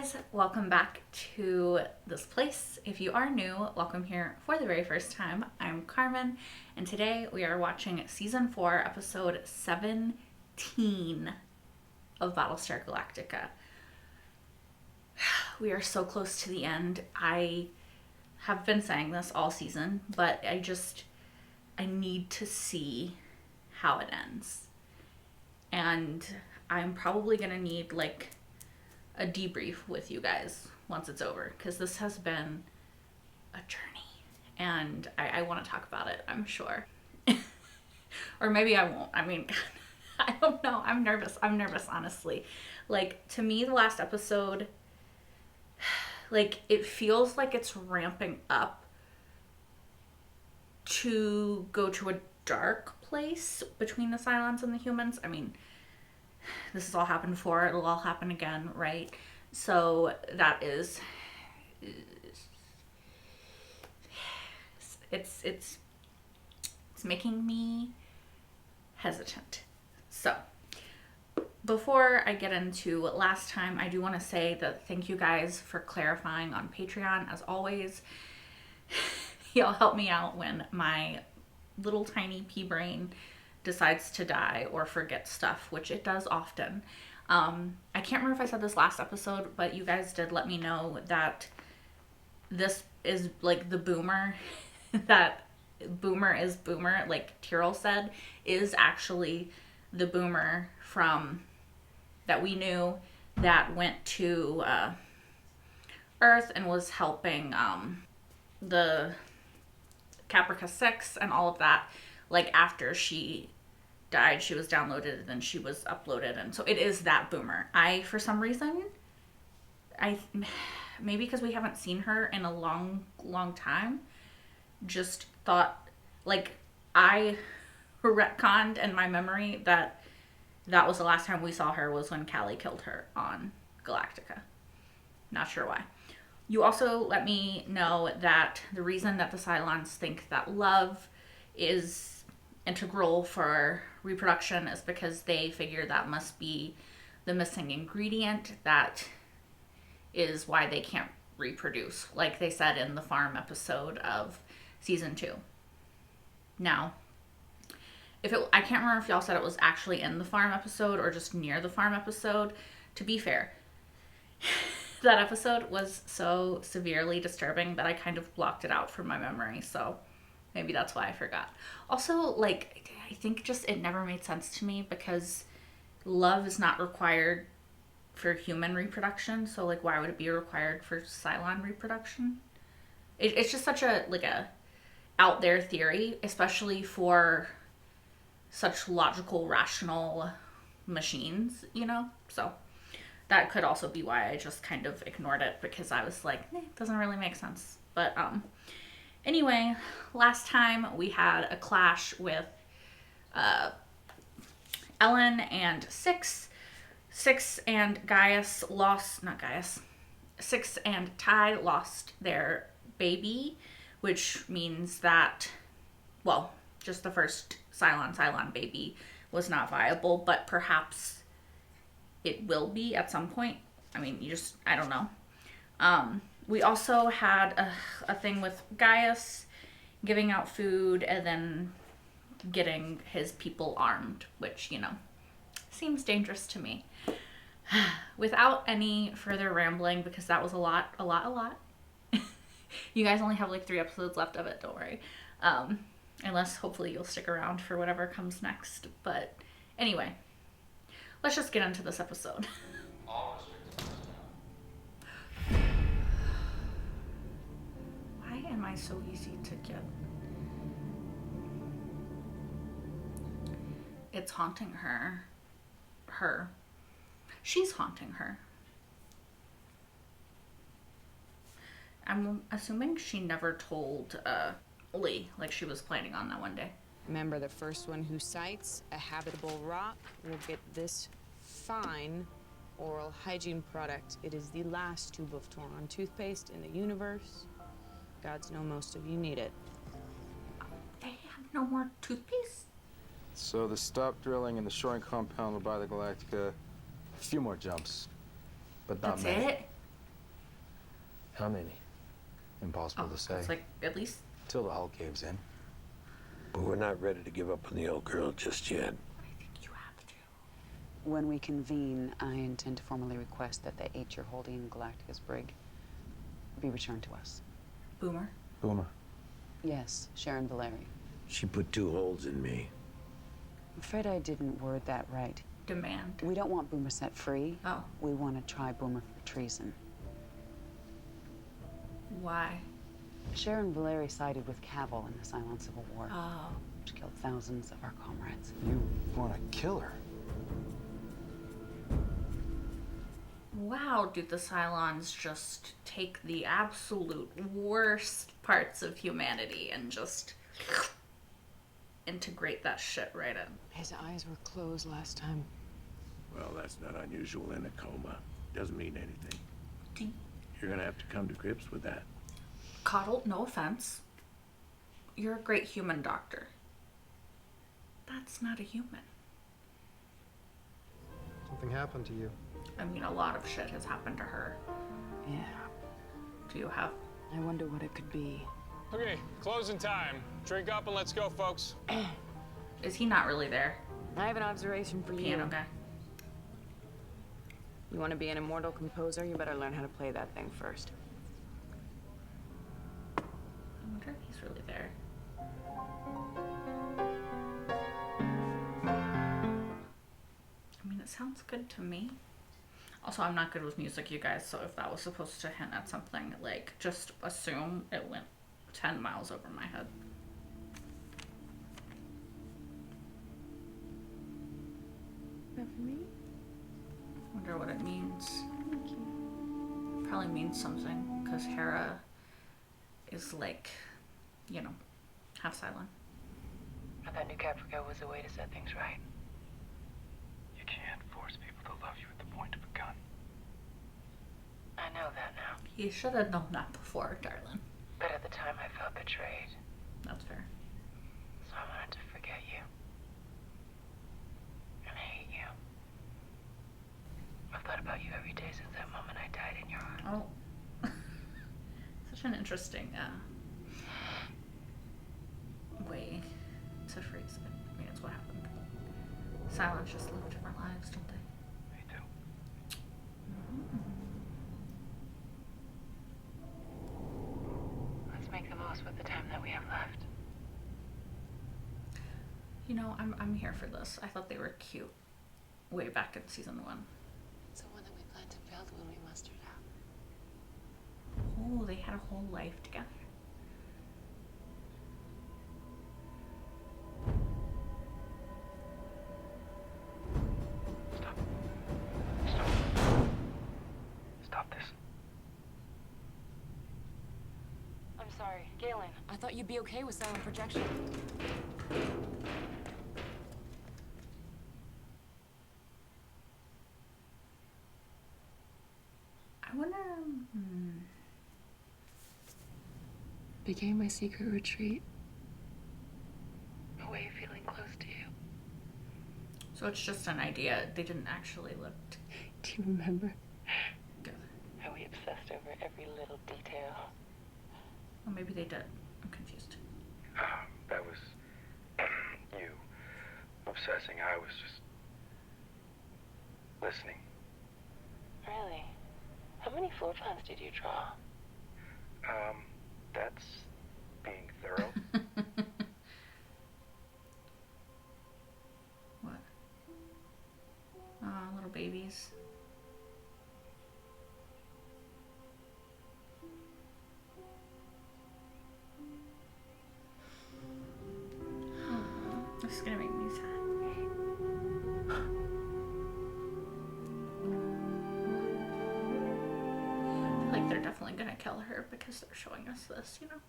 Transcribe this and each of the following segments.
guys, welcome back to this place. If you are new, welcome here for the very first time. I'm Carmen, and today we are watching season 4, episode 17 of Battlestar Galactica. We are so close to the end. I have been saying this all season, but I need to see how it ends. And I'm probably gonna need like a debrief with you guys once it's over, because this has been a journey and I want to talk about it, I'm sure. Or maybe I won't. I mean, I don't know. I'm nervous, honestly. Like, to me, the last episode, like, it feels like it's ramping up to go to a dark place between the Cylons and the humans. I mean, this has all happened before, it'll all happen again, right? So that is, it's making me hesitant. So before I get into last time, I do want to say that thank you guys for clarifying on Patreon. As always, y'all help me out when my little tiny pea brain decides to die or forget stuff, which it does often. I can't remember if I said this last episode, but you guys did let me know that this is like the boomer that boomer is boomer, like Tyrell said, is actually the boomer from that we knew that went to Earth and was helping the Caprica 6 and all of that. Like, after she died, she was downloaded and then she was uploaded, and so it is that boomer. I, for some reason, maybe because we haven't seen her in a long time, just thought, like, I retconned in my memory that was the last time we saw her, was when Callie killed her on Galactica. Not sure why. You also let me know that the reason that the Cylons think that love is integral for reproduction is because they figure that must be the missing ingredient that is why they can't reproduce, like they said in the farm episode of season 2. Now, I can't remember if y'all said it was actually in the farm episode or just near the farm episode. To be fair, that episode was so severely disturbing that I kind of blocked it out from my memory, so maybe that's why I forgot. Also, like, I think just it never made sense to me because love is not required for human reproduction, so, like, why would it be required for Cylon reproduction? It's just such a out there theory, especially for such logical, rational machines, you know? So that could also be why I just kind of ignored it, because I was like, it doesn't really make sense. But anyway, last time we had a clash with Ellen and Six. Six and Six and Tigh lost their baby, which means that, well, just the first Cylon baby was not viable, but perhaps it will be at some point. I mean, I don't know. We also had a thing with Gaius giving out food and then getting his people armed, which, you know, seems dangerous to me. Without any further rambling, because that was a lot. You guys only have like 3 episodes left of it, don't worry. Unless hopefully you'll stick around for whatever comes next. But anyway, let's just get into this episode. Why am I so easy to get? It's haunting her. She's haunting her. I'm assuming she never told Lee, like she was planning on that one day. Remember, the first one who sights a habitable rock will get this fine oral hygiene product. It is the last tube of Toron toothpaste in the universe. Gods know most of you need it. They have no more toothpaste? So the stop drilling in the shoring compound will buy the Galactica a few more jumps, but not That's many. it? How many? Impossible to say. It's like at least. Till the hull caves in. But we're not ready to give up on the old girl just yet. I think you have to. When we convene, I intend to formally request that the 8 you're holding in Galactica's brig be returned to us. Boomer. Boomer. Yes, Sharon Valeri. She put 2 holes in me. I'm afraid I didn't word that right. Demand. We don't want Boomer set free. Oh. We want to try Boomer for treason. Why? Sharon Valeri sided with Cavil in the Cylon Civil War, Oh. which killed thousands of our comrades. You want to kill her? Wow, do the Cylons just take the absolute worst parts of humanity and just integrate that shit right in? His eyes were closed last time. Well, that's not unusual in a coma. Doesn't mean anything. D- You're gonna have to come to grips with that. Coddle, no offense. You're a great human doctor. That's not a human. Something happened to you. I mean, a lot of shit has happened to her. Yeah. Do you have... I wonder what it could be. Okay, closing time. Drink up and let's go, folks. Is he not really there? I have an observation for you. Piano guy. You want to be an immortal composer, you better learn how to play that thing first. I wonder if he's really there. I mean, it sounds good to me. Also, I'm not good with music, you guys, so if that was supposed to hint at something, like, just assume it went 10 miles over my head. That for me? Wonder what it means. Thank you. Probably means something, because Hera is like, you know, half Cylon. I thought New Caprica was a way to set things right. You can't force people to love you at the point of a gun. I know that now. You should have known that before, darling. But at the time I felt betrayed. That's fair. So I wanted to forget you. And hate you. I've thought about you every day since that moment I died in your arms. Oh. Such an interesting way to phrase it. I mean, it's what happened. Cylons just live different lives, don't they? Me too. Let's make the most with the time that we have left. You know, I'm here for this. I thought they were cute way back in season 1. It's the one that we plan to build when we mustered out. Oh, they had a whole life together. Stop this. I'm sorry, Galen. I thought you'd be okay with silent projection. I wonder... Became my secret retreat. A way of feeling close to you. So it's just an idea. They didn't actually live Do you remember? together. How we obsessed over every little detail. Or maybe they did. I'm confused. That was you obsessing. I was just listening. Really? How many floor plans did you draw? That's being thorough. What? Aw, little babies. This is gonna make me sad. I feel like they're definitely gonna kill her because they're showing us this, you know?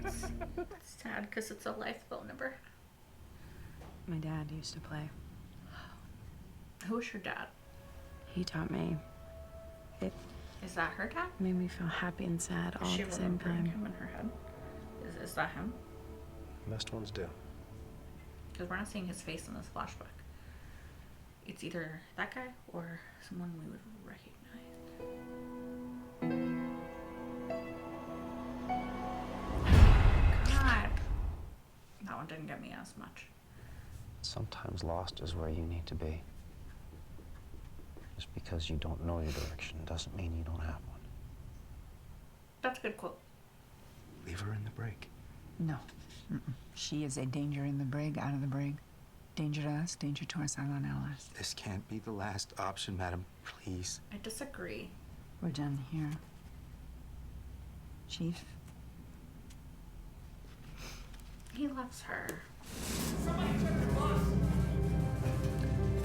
It's sad because it's a life they'll never. My dad used to play. Who was your dad? He taught me. Is that her dad? Made me feel happy and sad all She at the same remembering time. him in her head. Is that him? Most ones do. Because we're not seeing his face in this flashback. It's either that guy or someone we would recognize. God. That one didn't get me as much. Sometimes lost is where you need to be. Just because you don't know your direction doesn't mean you don't have one. That's a good quote. Leave her in the brig. No. She is a danger in the brig, out of the brig. Danger to us, danger to our Cylon allies. This can't be the last option, madam. Please. I disagree. We're done here. Chief? He loves her.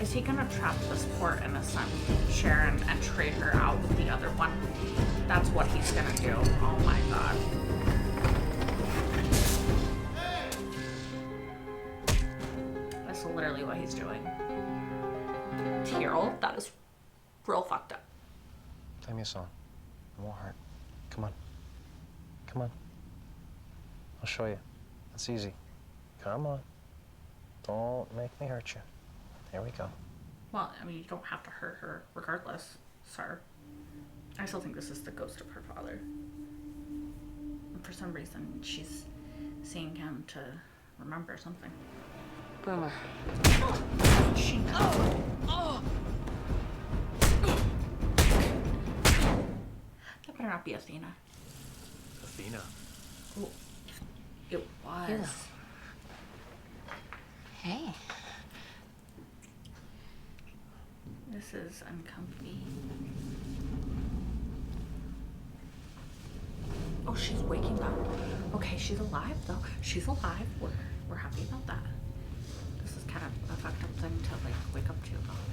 Is he gonna trap this poor innocent Sharon and trade her out with the other one? That's what he's gonna do. Oh my god. That's literally what he's doing. Tyrell, that is real fucked up. Play me a song. It won't hurt. Come on. Come on. I'll show you. It's easy. Come on. Don't make me hurt you. There we go. Well, I mean, you don't have to hurt her regardless, sir. I still think this is the ghost of her father. And for some reason, she's seeing him to remember something. Boomer. She knows. That better not be Athena. Athena. Oh, it was. Yeah. Hey. This is uncomfy. Oh, she's waking up. Okay, she's alive though. She's alive. We're happy about that. This is kind of a fucked up thing to like wake up to though.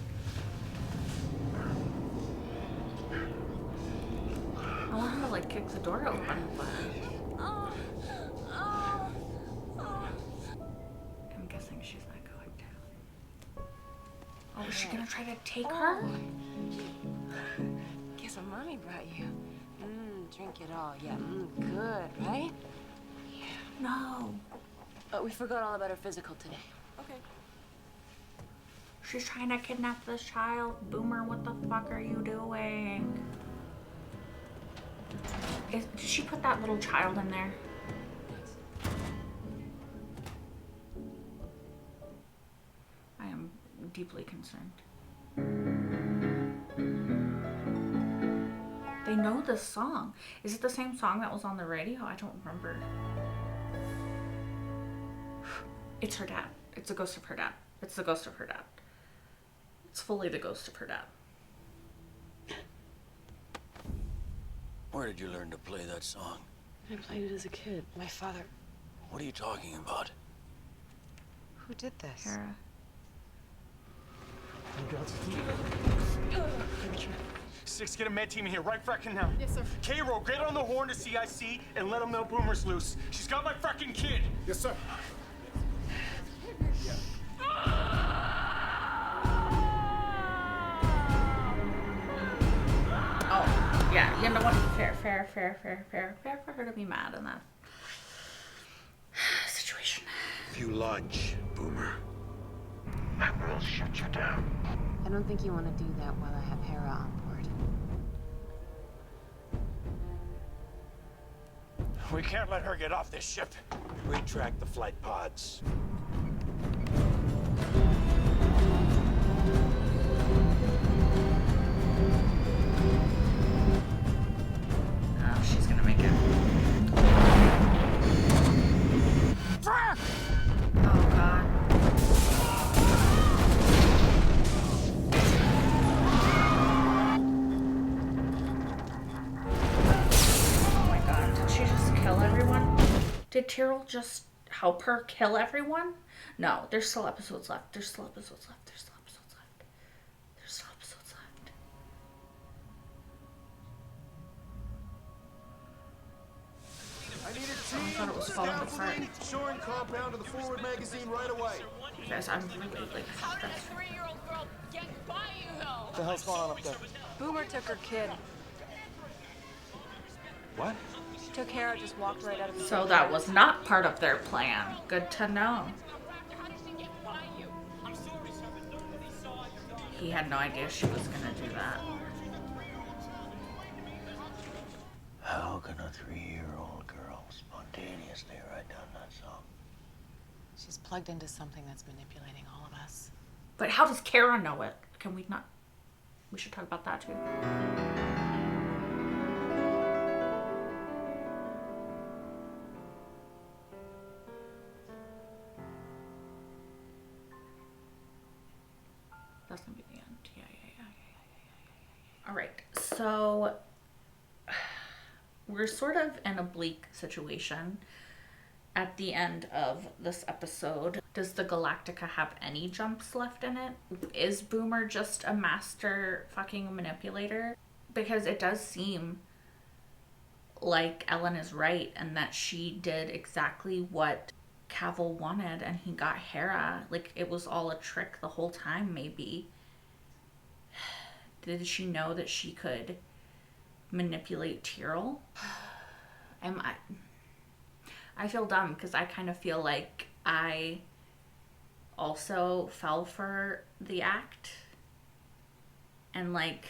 I want her to like kick the door open, but I'm guessing she's not going to. Oh, is she gonna try to take her? Guess what mommy brought you. Drink it all. Yeah, good, right? No. We forgot all about her physical today. Okay. She's trying to kidnap this child. Boomer, what the fuck are you doing? Did she put that little child in there? I am deeply concerned. They know this song. Is it the same song that was on the radio? I don't remember. It's her dad. It's the ghost of her dad. It's the ghost of her dad. It's fully the ghost of her dad. Where did you learn to play that song? I played it as a kid. My father. What are you talking about? Who did this? Kara. Six, get a med team in here right fracking now. Yes, sir. K-Roll, get on the horn to CIC and let them know Boomer's loose. She's got my fracking kid. Yes, sir. Oh, yeah, you know what? Fair for her to be mad in that situation. If you lunge, Boomer, I will shoot you down. I don't think you want to do that while I have Hera on board. We can't let her get off this ship. Retract the flight pods. Oh, she's gonna make it. Oh, God. Oh my God, did she just kill everyone? Did Tyrell just help her kill everyone? No, there's still episodes left. There's still episodes left. There's still episodes left. There's still episodes left. I thought it was falling apart. Shoring compound to the forward magazine right away. Guys, I'm really like How did a 3-year-old girl get by you, though? What the hell's going on up there? Boomer took her kid. What? She took Hera, just walked right out of the So that was not part of their plan. Good to know. He had no idea she was gonna do that. How can a 3-year-old girl spontaneously write down that song? She's plugged into something that's manipulating all of us. But how does Kara know it? Can we not? We should talk about that too. That's gonna be the end. Yeah. All right, so we're sort of in a bleak situation at the end of this episode. Does the Galactica have any jumps left in it? Is Boomer just a master fucking manipulator? Because it does seem like Ellen is right and that she did exactly what Cavill wanted and he got Hera. Like, it was all a trick the whole time, maybe. Did she know that she could manipulate Tyrell? I feel dumb because I kind of feel like I also fell for the act. And like,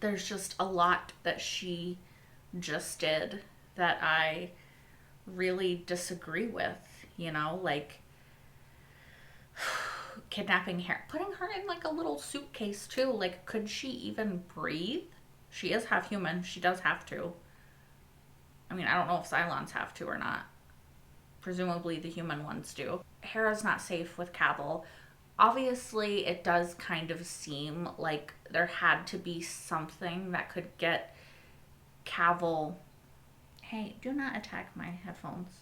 there's just a lot that she just did that I really disagree with, you know, like kidnapping her, putting her in like a little suitcase too. Like, could she even breathe? She is half human. She does have to. I mean, I don't know if Cylons have to or not. Presumably the human ones do. Hera's not safe with Cavill. Obviously, it does kind of seem like there had to be something that could get Cavill... Hey, do not attack my headphones.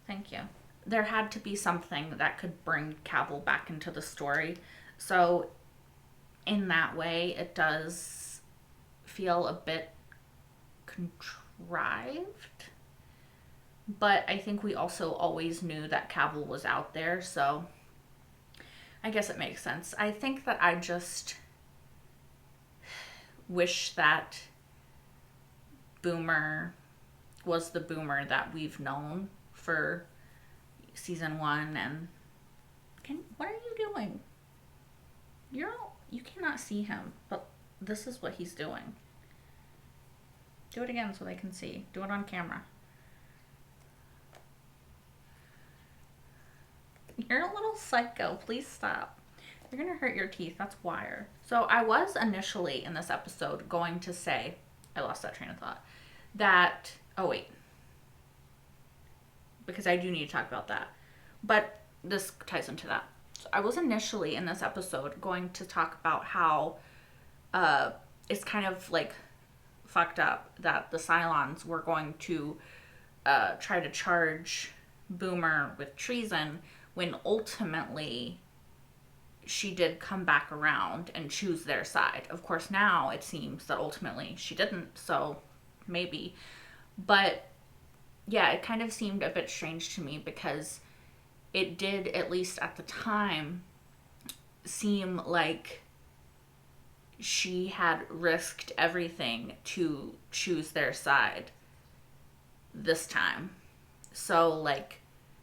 Thank you. There had to be something that could bring Cavill back into the story. So, in that way, it does feel a bit contrived. But I think we also always knew that Cavill was out there, so I guess it makes sense. I think that I just wish that Boomer was the Boomer that we've known for season 1. And what are you doing? You cannot see him, but this is what he's doing. Do it again so they can see. Do it on camera. You're a little psycho. Please stop. You're gonna hurt your teeth. That's wire. So I was initially in this episode going to say, I lost that train of thought, that, oh wait, because I do need to talk about that. But this ties into that. So I was initially in this episode going to talk about how it's kind of like fucked up that the Cylons were going to try to charge Boomer with treason when ultimately she did come back around and choose their side. Of course, now it seems that ultimately she didn't, so maybe. But yeah, it kind of seemed a bit strange to me because it did, at least at the time, seem like she had risked everything to choose their side this time. So, like,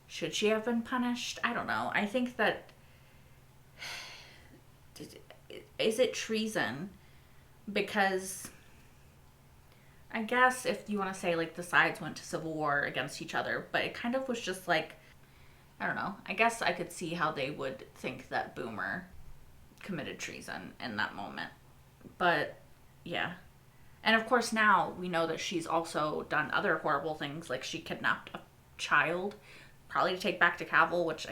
should she have been punished? I don't know. I think that... Is it treason? Because I guess if you want to say, like, the sides went to civil war against each other, but it kind of was just like, I don't know. I guess I could see how they would think that Boomer committed treason in that moment. But, yeah. And of course now we know that she's also done other horrible things, like she kidnapped a child, probably to take back to Cavill, which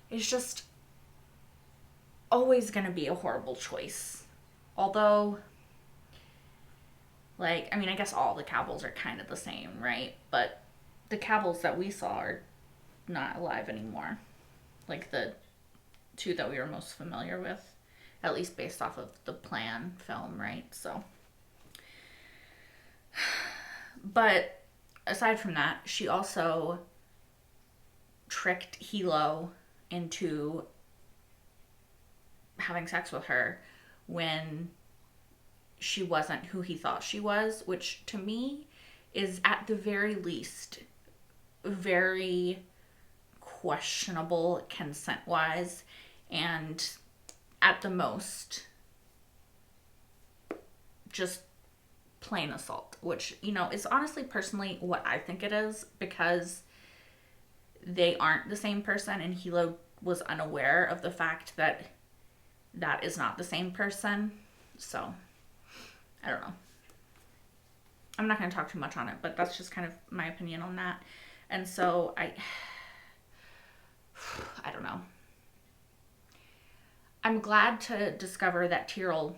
is just always going to be a horrible choice. Although, like, I mean, I guess all the Cavills are kind of the same, right? But the Cavills that we saw are not alive anymore. Like the two that we were most familiar with, at least based off of the Plan film, right? So, but aside from that, she also tricked Hilo into having sex with her when she wasn't who he thought she was, which to me is at the very least very questionable consent-wise, and at the most just plain assault, which, you know, is honestly personally what I think it is, because they aren't the same person, and Hilo was unaware of the fact that that is not the same person. So I don't know. I'm not going to talk too much on it, but that's just kind of my opinion on that. And so I don't know. I'm glad to discover that Tyrell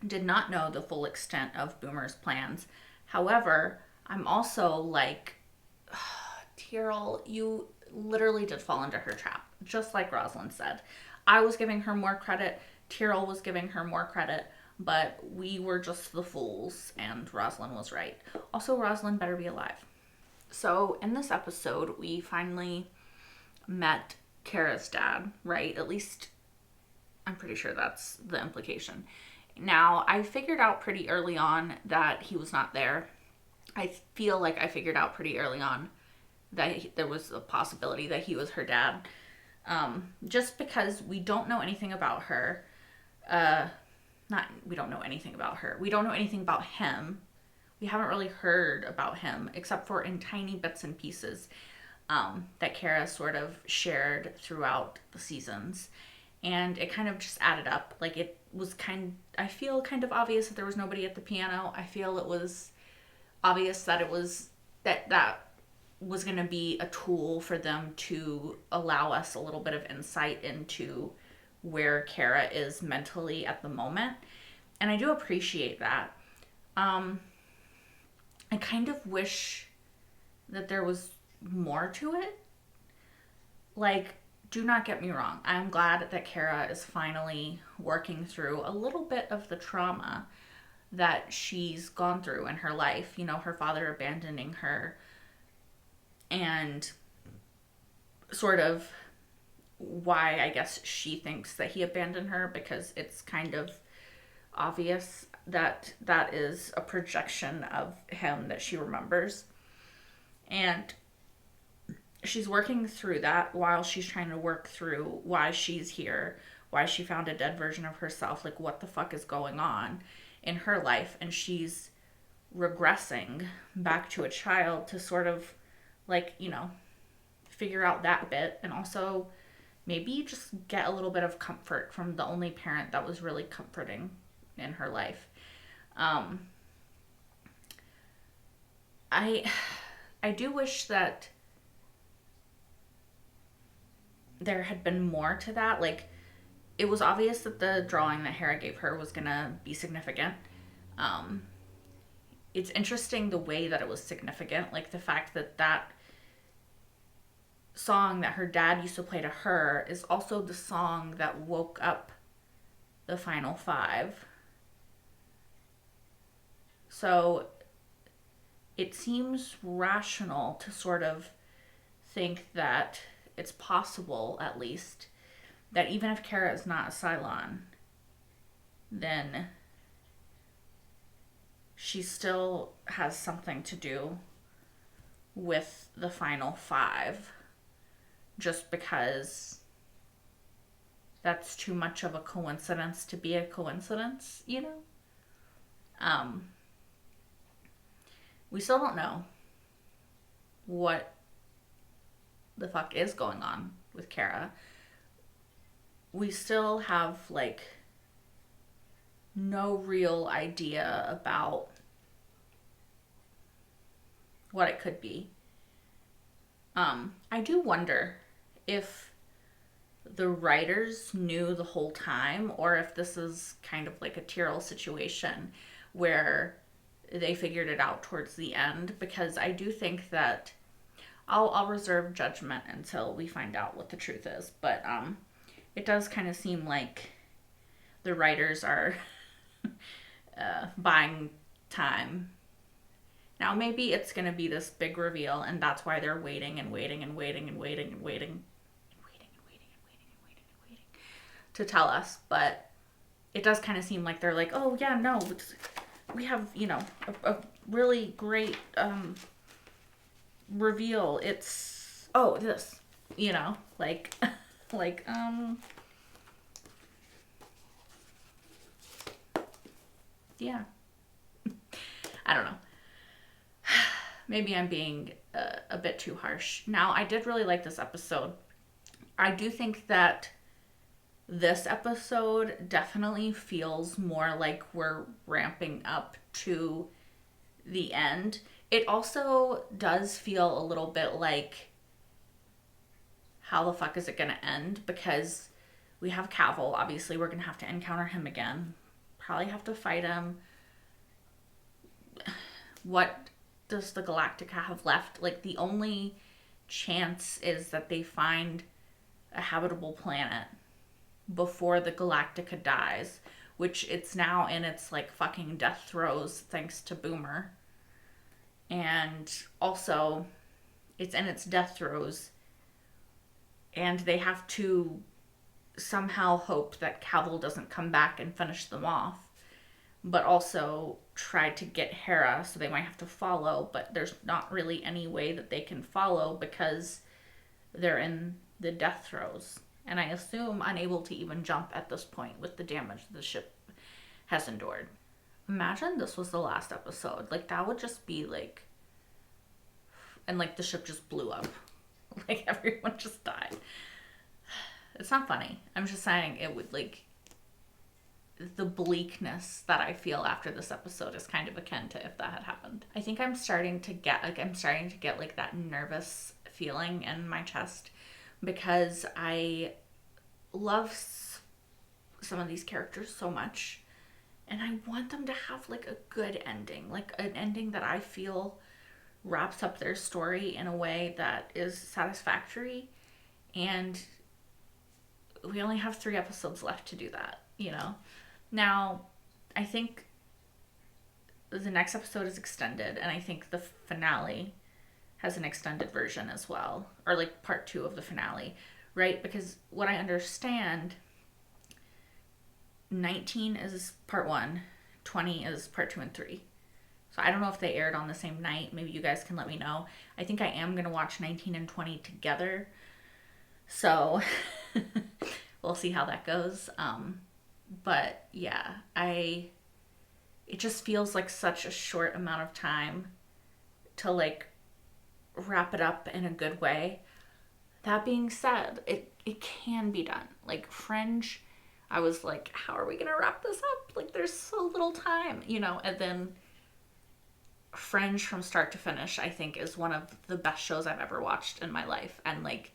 did not know the full extent of Boomer's plans. However, I'm also like, Tyrell, you literally did fall into her trap, just like Rosalind said. I was giving her more credit, Tyrell was giving her more credit, but we were just the fools, and Rosalind was right. Also, Rosalind better be alive. So in this episode, we finally met Kara's dad, right? At least I'm pretty sure that's the implication. Now, I figured out pretty early on that he was not there. I feel like I figured out pretty early on that there was a possibility that he was her dad. Just because we don't know anything about her. We don't know anything about her. We don't know anything about him. We haven't really heard about him, except for in tiny bits and pieces that Kara sort of shared throughout the seasons. And it kind of just added up. Like, it was I feel kind of obvious that there was nobody at the piano. I feel it was obvious that it was, that was going to be a tool for them to allow us a little bit of insight into where Kara is mentally at the moment. And I do appreciate that. I kind of wish that there was more to it. Like, do not get me wrong. I'm glad that Kara is finally working through a little bit of the trauma that she's gone through in her life. You know, her father abandoning her, and sort of why I guess she thinks that he abandoned her, because it's kind of obvious that that is a projection of him that she remembers. And she's working through that while she's trying to work through why she's here, why she found a dead version of herself, like what the fuck is going on in her life. And she's regressing back to a child to sort of, like, you know, figure out that bit, and also maybe just get a little bit of comfort from the only parent that was really comforting in her life. I do wish that there had been more to that. Like, it was obvious that the drawing that Hera gave her was gonna be significant. It's interesting the way that it was significant, like the fact that that song that her dad used to play to her is also the song that woke up the final five. So it seems rational to sort of think that it's possible, at least, that even if Kara is not a Cylon, then she still has something to do with the final five, just because that's too much of a coincidence to be a coincidence, you know? We still don't know what the fuck is going on with Kara. We still have, like, no real idea about what it could be. I do wonder if the writers knew the whole time, or if this is kind of like a Tyrell situation where they figured it out towards the end, because I do think that I'll reserve judgment until we find out what the truth is, but it does kind of seem like the writers are buying time. Now, maybe it's going to be this big reveal, and that's why they're waiting and waiting and waiting and waiting and waiting and waiting and waiting and waiting and waiting and waiting to tell us. But it does kind of seem like they're like, oh yeah, no, we have, you know, a really great reveal. It's, oh, this, you know, like, like, yeah. I don't know. Maybe I'm being a bit too harsh. Now, I did really like this episode. I do think that this episode definitely feels more like we're ramping up to the end. It also does feel a little bit like, how the fuck is it going to end? Because we have Cavill. Obviously, we're going to have to encounter him again. Probably have to fight him. What does the Galactica have left? Like, the only chance is that they find a habitable planet before the Galactica dies, which it's now in its like fucking death throes thanks to Boomer. And also, it's in its death throes, and they have to somehow hope that Cavill doesn't come back and finish them off, but also try to get Hera, so they might have to follow, but there's not really any way that they can follow because they're in the death throes. And I assume unable to even jump at this point with the damage the ship has endured. Imagine this was the last episode. Like, that would just be like... And like the ship just blew up. Like, everyone just died. It's not funny. I'm just saying it would like... The bleakness that I feel after this episode is kind of akin to if that had happened. I think I'm starting to get like that nervous feeling in my chest because I love some of these characters so much, and I want them to have like a good ending, like an ending that I feel wraps up their story in a way that is satisfactory, and we only have 3 episodes left to do that, you know? Now, I think the next episode is extended, and I think the finale has an extended version as well, or like part 2 of the finale, right? Because what I understand, 19 is part 1, 20 is part 2 and 3. So I don't know if they aired on the same night. Maybe you guys can let me know. I think I am going to watch 19 and 20 together. So we'll see how that goes. But yeah, it just feels like such a short amount of time to like wrap it up in a good way. That being said, it can be done. Like Fringe, I was like, how are we gonna wrap this up? Like, there's so little time, you know? And then Fringe from start to finish, I think, is one of the best shows I've ever watched in my life. And like,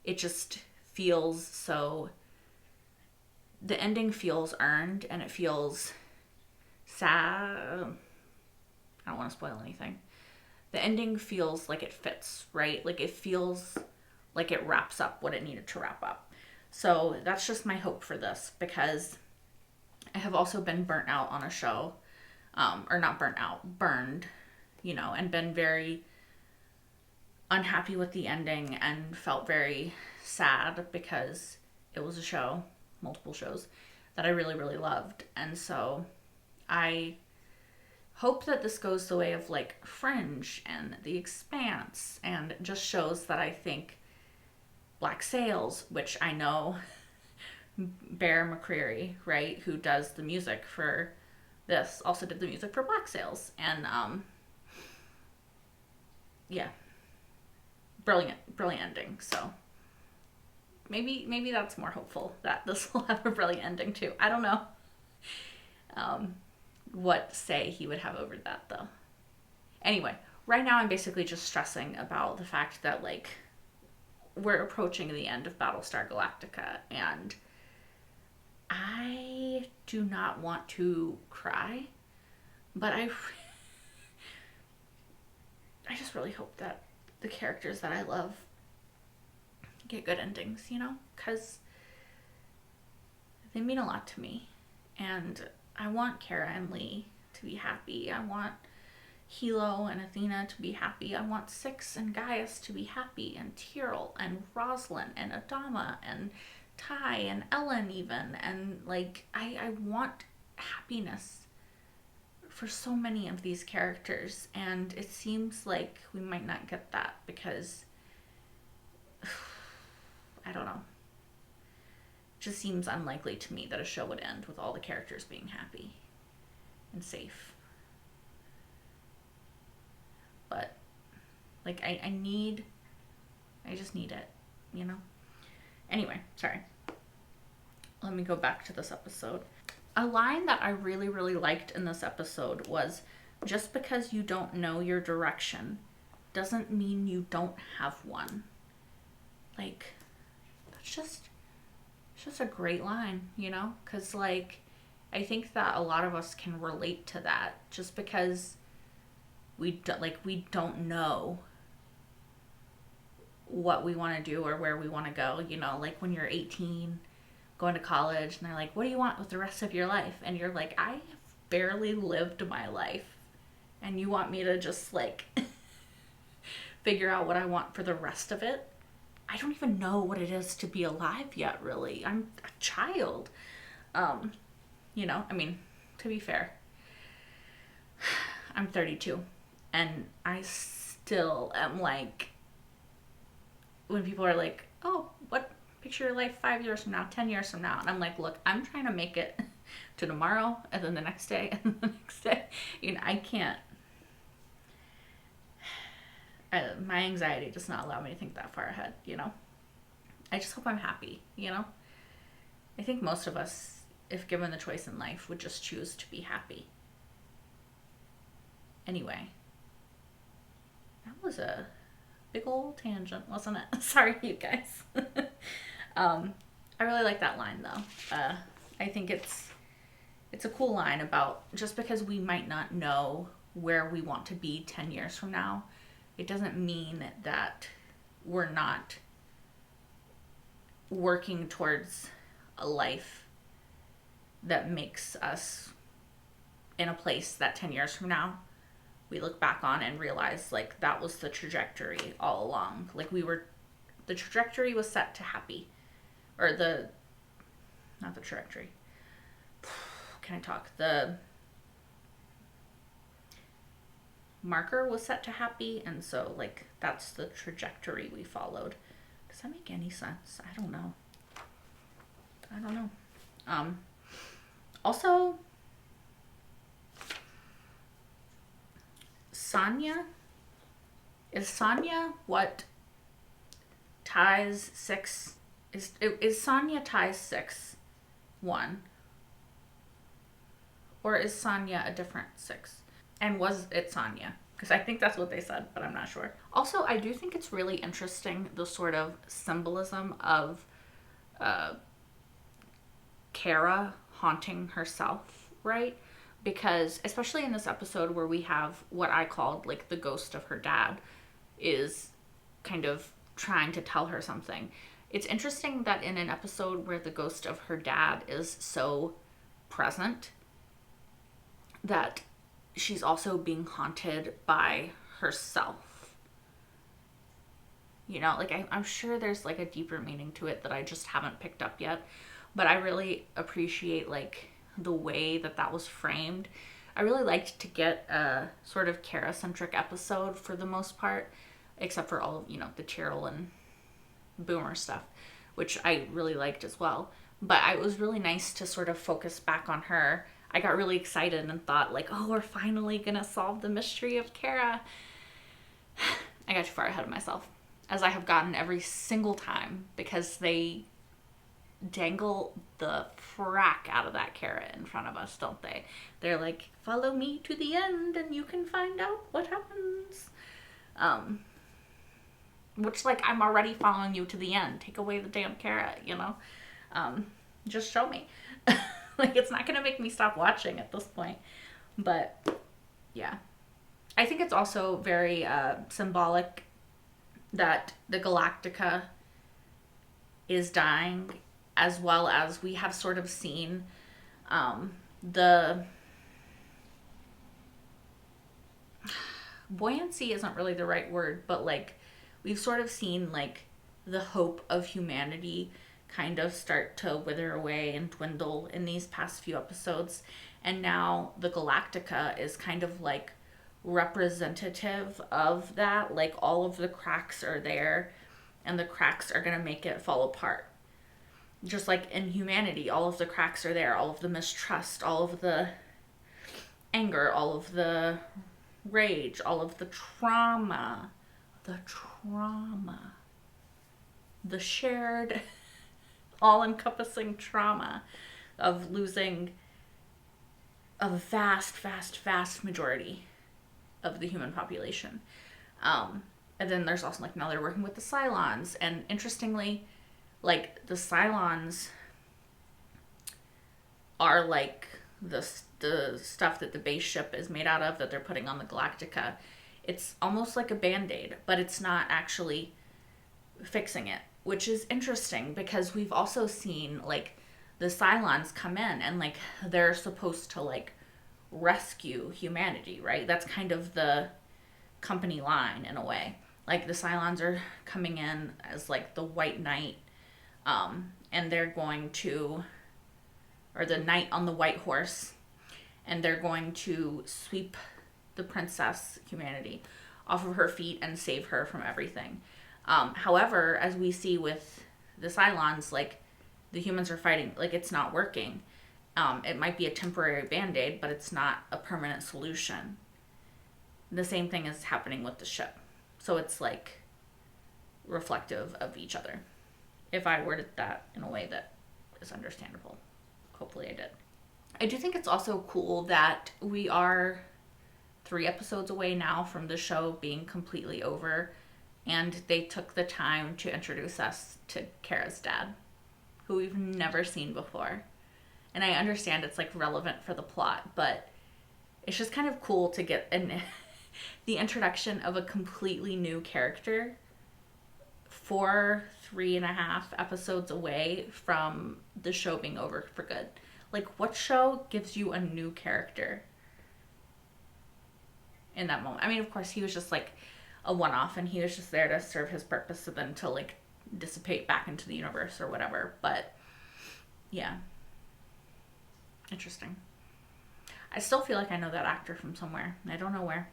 it just feels so... The ending feels earned, and it feels sad. I don't want to spoil anything. The ending feels like it fits, right? Like, it feels like it wraps up what it needed to wrap up. So that's just my hope for this, because I have also been burnt out on a show, or not burnt out, burned, you know, and been very unhappy with the ending and felt very sad because it was a show, multiple shows, that I really, really loved. And so I hope that this goes the way of like Fringe and The Expanse and just shows that I think Black Sails, which I know Bear McCreary, right, who does the music for this, also did the music for Black Sails. And yeah, brilliant ending. So maybe that's more hopeful, that this will have a brilliant ending too. I don't know what say he would have over that though. Anyway, right now I'm basically just stressing about the fact that like we're approaching the end of Battlestar Galactica, and I do not want to cry, but I just really hope that the characters that I love get good endings, you know, because they mean a lot to me, and I want Kara and Lee to be happy. I want Hilo and Athena to be happy. I want Six and Gaius to be happy, and Tyrell and Rosalind and Adama and Tigh and Ellen even, and like I want happiness for so many of these characters, and it seems like we might not get that because I don't know. It just seems unlikely to me that a show would end with all the characters being happy and safe. But like I just need it, you know? Anyway, sorry. Let me go back to this episode. A line that I really, really liked in this episode was, just because you don't know your direction doesn't mean you don't have one. Like, it's just a great line, you know? Because, like, I think that a lot of us can relate to that. Just because we don't know what we want to do or where we want to go, you know? Like, when you're 18, going to college, and they're like, what do you want with the rest of your life? And you're like, I have barely lived my life, and you want me to just, like, figure out what I want for the rest of it? I don't even know what it is to be alive yet, really. I'm a child. You know, I mean, to be fair, I'm 32, and I still am like, when people are like, oh, what, picture your life 5 years from now, 10 years from now. And I'm like, look, I'm trying to make it to tomorrow, and then the next day, and then the next day. You know, I can't. My anxiety does not allow me to think that far ahead, you know? I just hope I'm happy, you know? I think most of us, if given the choice in life, would just choose to be happy. Anyway. That was a big old tangent, wasn't it? Sorry, you guys. I really like that line, though. I think it's a cool line about, just because we might not know where we want to be 10 years from now, it doesn't mean that we're not working towards a life that makes us in a place that 10 years from now we look back on and realize, like, that was the trajectory all along. Like, the trajectory was set to happy. Or not the trajectory. Can I talk? The marker was set to happy, and so, like, that's the trajectory we followed. Does that make any sense? I don't know. Also, Sonya? Is Sonya what Tigh's 6? Is Sonya Tigh's 6-1? Or is Sonya a different 6? And was it Sonya? Because I think that's what they said, but I'm not sure. Also, I do think it's really interesting, the sort of symbolism of Kara haunting herself, right? Because, especially in this episode where we have what I called, like, the ghost of her dad is kind of trying to tell her something. It's interesting that in an episode where the ghost of her dad is so present, that she's also being haunted by herself. You know, like, I'm sure there's, like, a deeper meaning to it that I just haven't picked up yet. But I really appreciate, like, the way that was framed. I really liked to get a sort of Kara-centric episode for the most part, except for all, you know, the Cheryl and Boomer stuff, which I really liked as well. But it was really nice to sort of focus back on her. I got really excited and thought, like, oh, we're finally gonna solve the mystery of Kara. I got too far ahead of myself, as I have gotten every single time, because they dangle the frack out of that Kara in front of us, don't they? They're like, follow me to the end and you can find out what happens. Which, like, I'm already following you to the end. Take away the damn Kara, you know? Just show me. Like, it's not gonna make me stop watching at this point. But, yeah. I think it's also very symbolic that the Galactica is dying, as well as we have sort of seen the buoyancy isn't really the right word, but, like, we've sort of seen, like, the hope of humanity kind of start to wither away and dwindle in these past few episodes. And now the Galactica is kind of like representative of that. Like all of the cracks are there, and the cracks are going to make it fall apart. Just like in humanity, all of the cracks are there, all of the mistrust, all of the anger, all of the rage, all of the trauma, the shared, all-encompassing trauma of losing a vast majority of the human population. And then there's also, like, now they're working with the Cylons, and interestingly, like, the Cylons are like the stuff that the base ship is made out of that they're putting on the Galactica. It's almost like a Band-Aid, but it's not actually fixing it, which is interesting because we've also seen, like, the Cylons come in and, like, they're supposed to, like, rescue humanity, right? That's kind of the company line in a way. Like, the Cylons are coming in as, like, the White Knight, and they're going to, or the knight on the white horse, and they're going to sweep the princess humanity off of her feet and save her from everything. However, as we see with the Cylons, like, the humans are fighting, like, it's not working. It might be a temporary Band-Aid, but it's not a permanent solution. The same thing is happening with the ship. So it's, like, reflective of each other. If I worded that in a way that is understandable. Hopefully I did. I do think it's also cool that we are 3 episodes away now from the show being completely over, and they took the time to introduce us to Kara's dad, who we've never seen before. And I understand it's, like, relevant for the plot, but it's just kind of cool to get the introduction of a completely new character 3.5 episodes away from the show being over for good. Like, what show gives you a new character in that moment? I mean, of course, he was just, like, a one-off, and he was just there to serve his purpose and then to, like, dissipate back into the universe or whatever. But, yeah. Interesting. I still feel like I know that actor from somewhere. I don't know where.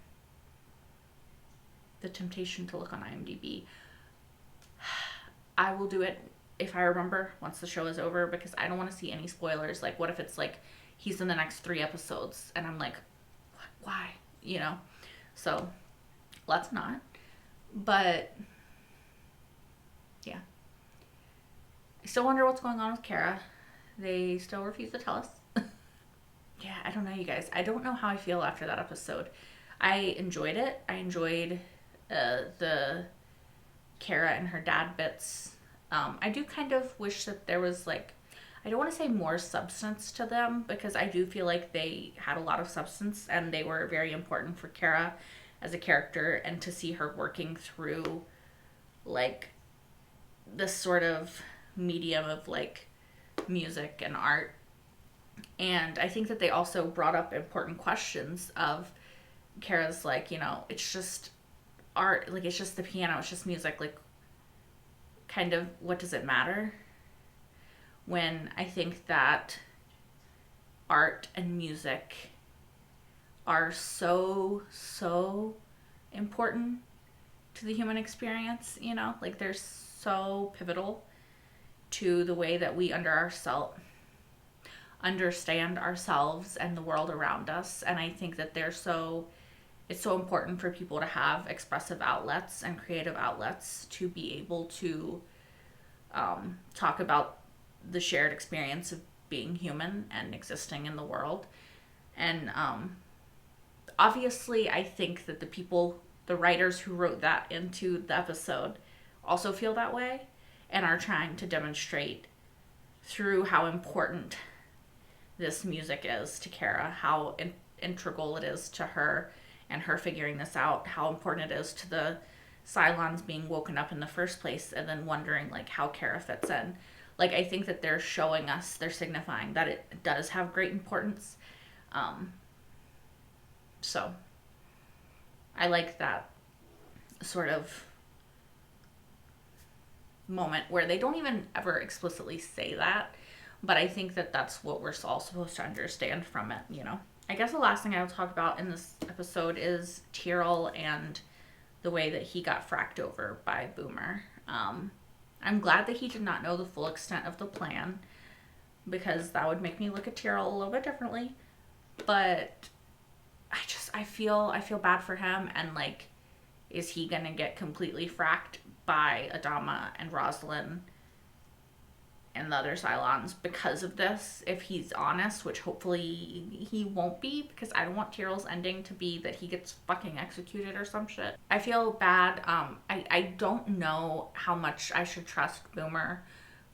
The temptation to look on IMDb. I will do it if I remember once the show is over, because I don't want to see any spoilers. Like, what if it's like he's in the next 3 episodes and I'm like, why? You know? So let's not. But yeah. I still wonder what's going on with Kara. They still refuse to tell us. Yeah, I don't know, you guys. I don't know how I feel after that episode. I enjoyed it. I enjoyed the Kara and her dad bits. I do kind of wish that there was, like, I don't want to say more substance to them, because I do feel like they had a lot of substance and they were very important for Kara as a character, and to see her working through, like, this sort of medium of, like, music and art. And I think that they also brought up important questions of Kara's, like, you know, it's just art, like, it's just the piano, it's just music, like, kind of, what does it matter? When I think that art and music are so important to the human experience, you know? Like, they're so pivotal to the way that we understand ourselves and the world around us. And I think that it's so important for people to have expressive outlets and creative outlets to be able to talk about the shared experience of being human and existing in the world. And obviously, I think that the writers who wrote that into the episode also feel that way and are trying to demonstrate through how important this music is to Kara, how integral it is to her and her figuring this out, how important it is to the Cylons being woken up in the first place, and then wondering, like, how Kara fits in. Like, I think that they're showing us, they're signifying that it does have great importance. So I like that sort of moment where they don't even ever explicitly say that, but I think that that's what we're all supposed to understand from it, you know? I guess the last thing I'll talk about in this episode is Tyrell and the way that he got fracked over by Boomer. I'm glad that he did not know the full extent of the plan, because that would make me look at Tyrell a little bit differently. But I feel bad for him, and like, is he gonna get completely fracked by Adama and Rosalind and the other Cylons because of this, if he's honest, which hopefully he won't be, because I don't want Tyrell's ending to be that he gets fucking executed or some shit. I feel bad. I don't know how much I should trust Boomer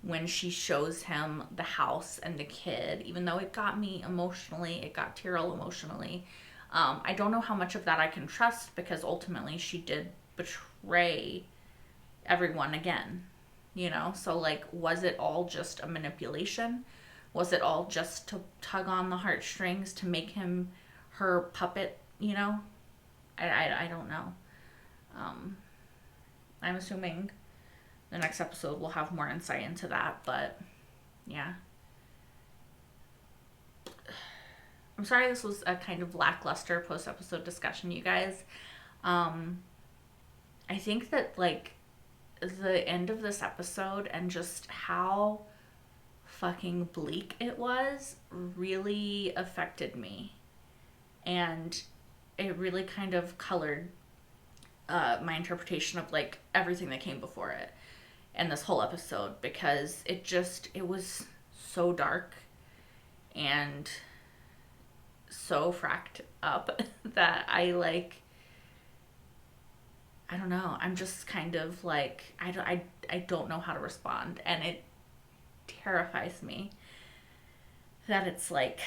when she shows him the house and the kid, even though it got me emotionally, it got Tyrell emotionally. I don't know how much of that I can trust, because ultimately she did betray everyone again. You know, so like, was it all just a manipulation? Was it all just to tug on the heartstrings to make him her puppet, you know? I don't know. I'm assuming the next episode will have more insight into that, but yeah. I'm sorry this was a kind of lackluster post-episode discussion, you guys. I think that, like, the end of this episode and just how fucking bleak it was really affected me, and it really kind of colored my interpretation of like everything that came before it and this whole episode, because it was so dark and so fracked up that I don't know. I'm just kind of like, I don't know how to respond. And it terrifies me that it's like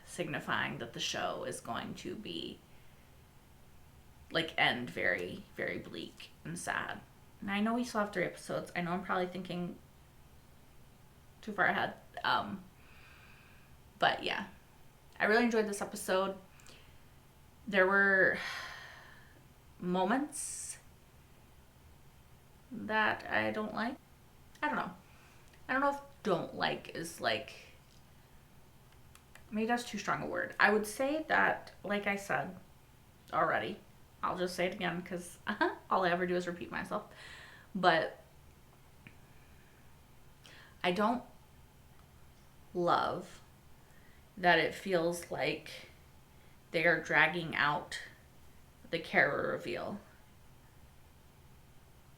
signifying that the show is going to be like end very, very bleak and sad. And I know we still have 3 episodes. I know I'm probably thinking too far ahead. But yeah, I really enjoyed this episode. There were moments that I don't like. I don't know if don't like is like, maybe that's too strong a word. I would say that, like I said already, I'll just say it again because all I ever do is repeat myself, but I don't love that it feels like they are dragging out the Kara reveal,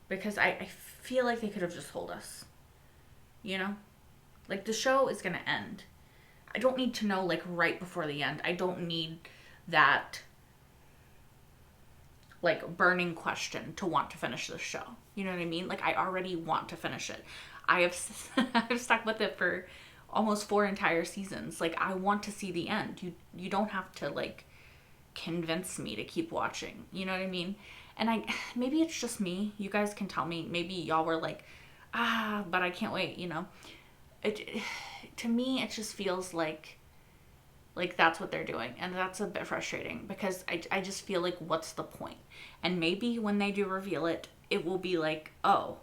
because I feel like they could have just told us, you know, like the show is gonna end. I don't need to know like right before the end. I don't need that like burning question to want to finish the show. You know what I mean? Like, I already want to finish it. I've stuck with it for almost 4 entire seasons. Like, I want to see the end. You don't have to like convince me to keep watching. You know what I mean? And maybe it's just me. You guys can tell me. Maybe y'all were like, but I can't wait, you know? To me, it just feels like that's what they're doing, and that's a bit frustrating, because I just feel like, what's the point? And maybe when they do reveal it, it will be like, oh,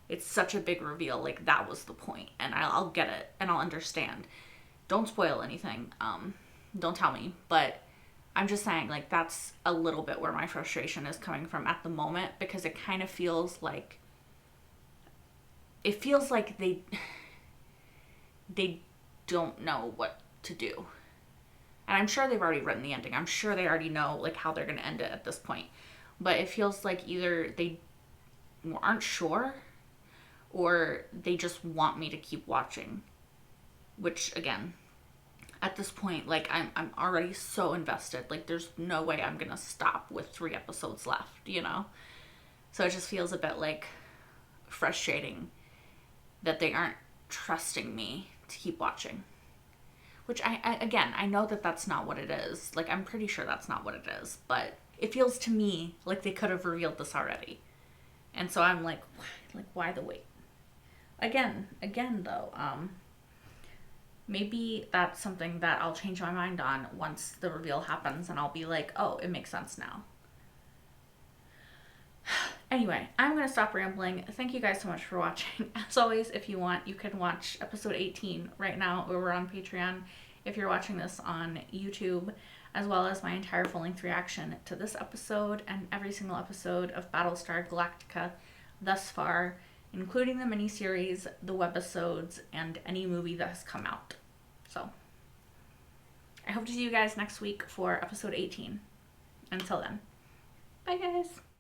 it's such a big reveal, like that was the point, and I'll get it, and I'll understand. Don't spoil anything, don't tell me, but I'm just saying, like, that's a little bit where my frustration is coming from at the moment, because it kind of feels like, they don't know what to do. And I'm sure they've already written the ending. I'm sure they already know like how they're going to end it at this point. But it feels like either they aren't sure, or they just want me to keep watching. Which, again, at this point, like, I'm already so invested. Like, there's no way I'm going to stop with 3 episodes left, you know? So it just feels a bit like frustrating that they aren't trusting me to keep watching. Which, I know that that's not what it is. Like, I'm pretty sure that's not what it is. But it feels to me like they could have revealed this already. And so I'm like, why the wait? Again, though, maybe that's something that I'll change my mind on once the reveal happens. And I'll be like, oh, it makes sense now. Anyway, I'm going to stop rambling. Thank you guys so much for watching. As always, if you want, you can watch episode 18 right now over on Patreon if you're watching this on YouTube, as well as my entire full-length reaction to this episode and every single episode of Battlestar Galactica thus far, including the miniseries, the webisodes, and any movie that has come out. So, I hope to see you guys next week for episode 18. Until then, bye guys!